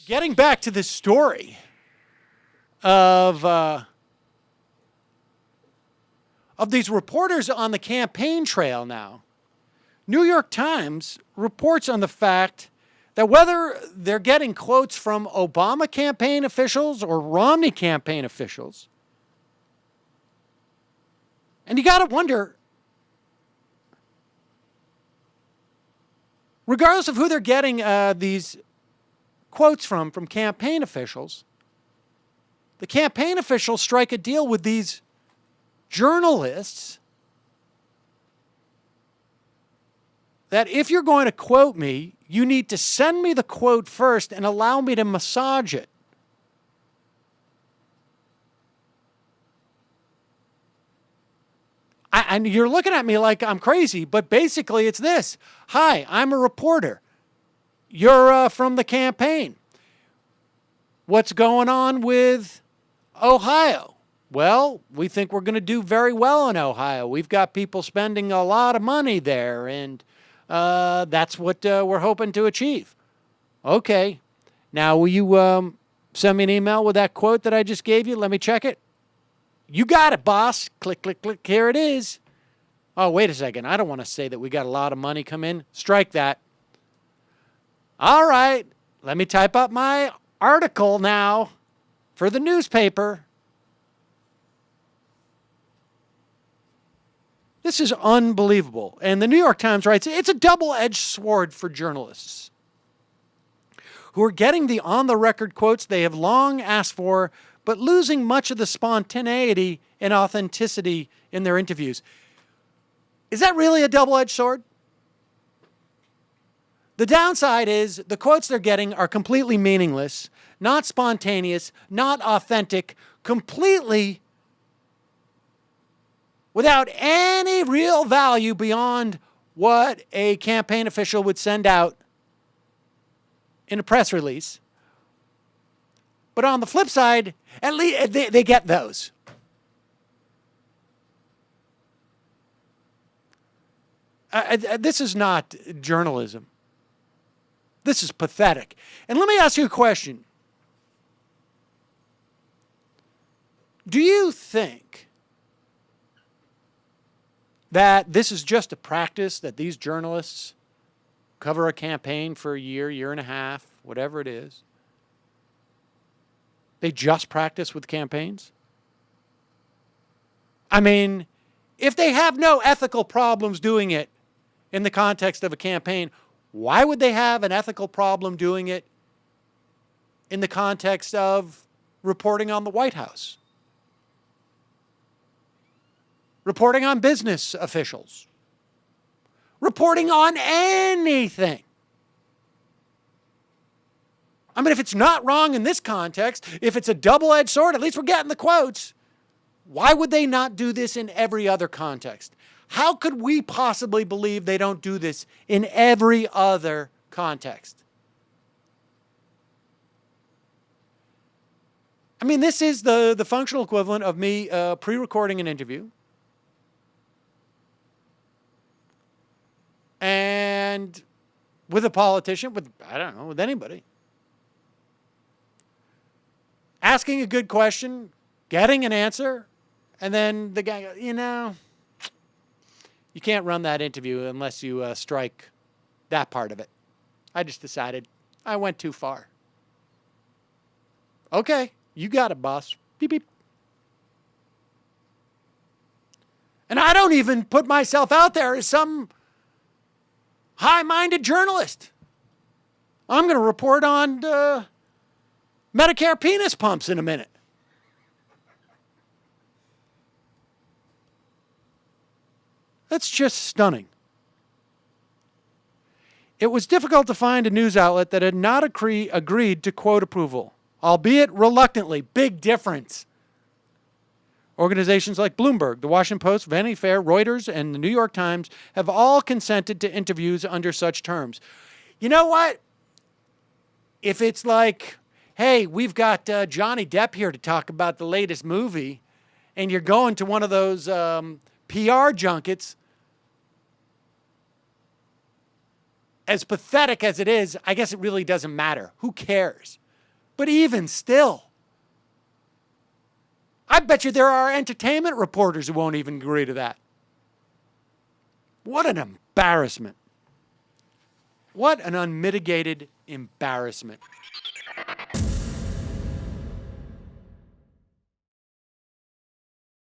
Getting back to this story of these reporters on the campaign trail now, New York Times reports on the fact that whether they're getting quotes from Obama campaign officials or Romney campaign officials, and you got to wonder, regardless of who they're getting these quotes from campaign officials, the campaign officials strike a deal with these journalists that if you're going to quote me, you need to send me the quote first and allow me to massage it. And you're looking at me like I'm crazy, but basically it's this. Hi, I'm a reporter. You're from the campaign. What's going on with Ohio? Well, we think we're going to do very well in Ohio. We've got people spending a lot of money there, and that's what we're hoping to achieve. Okay. Now, will you send me an email with that quote that I just gave you? Let me check it. You got it, boss. Click, click, click. Here it is. Oh, wait a second. I don't want to say that we got a lot of money come in. Strike that. All right. Let me type up my article now for the newspaper. This is unbelievable. And the New York Times writes, it's a double-edged sword for journalists who are getting the on-the-record quotes they have long asked for, but losing much of the spontaneity and authenticity in their interviews. Is that really a double-edged sword? The downside is the quotes they're getting are completely meaningless, not spontaneous, not authentic, completely without any real value beyond what a campaign official would send out in a press release. But on the flip side, at least they get those. This is not journalism. This is pathetic. And let me ask you a question. Do you think that this is just a practice that these journalists cover a campaign for a year, year and a half, whatever it is? They just practice with campaigns? I mean, if they have no ethical problems doing it in the context of a campaign, why would they have an ethical problem doing it in the context of reporting on the White House? Reporting on business officials? Reporting on anything? I mean, if it's not wrong in this context, if it's a double-edged sword, at least we're getting the quotes. Why would they not do this in every other context? How could we possibly believe they don't do this in every other context? I mean, this is the functional equivalent of me pre-recording an interview and with a politician, with anybody. Asking a good question, getting an answer, and then the guy goes, you can't run that interview unless you strike that part of it. I just decided I went too far. Okay, you got it, boss. Beep, beep. And I don't even put myself out there as some high-minded journalist. I'm going to report on Medicare penis pumps in a minute. That's just stunning. It was difficult to find a news outlet that had not agreed to quote approval, albeit reluctantly. Big difference. Organizations like Bloomberg, The Washington Post, Vanity Fair, Reuters, and the New York Times have all consented to interviews under such terms. You know what? If it's like, hey, we've got Johnny Depp here to talk about the latest movie, and you're going to one of those PR junkets, as pathetic as it is, I guess it really doesn't matter. Who cares? But even still, I bet you there are entertainment reporters who won't even agree to that. What an embarrassment. What an unmitigated embarrassment.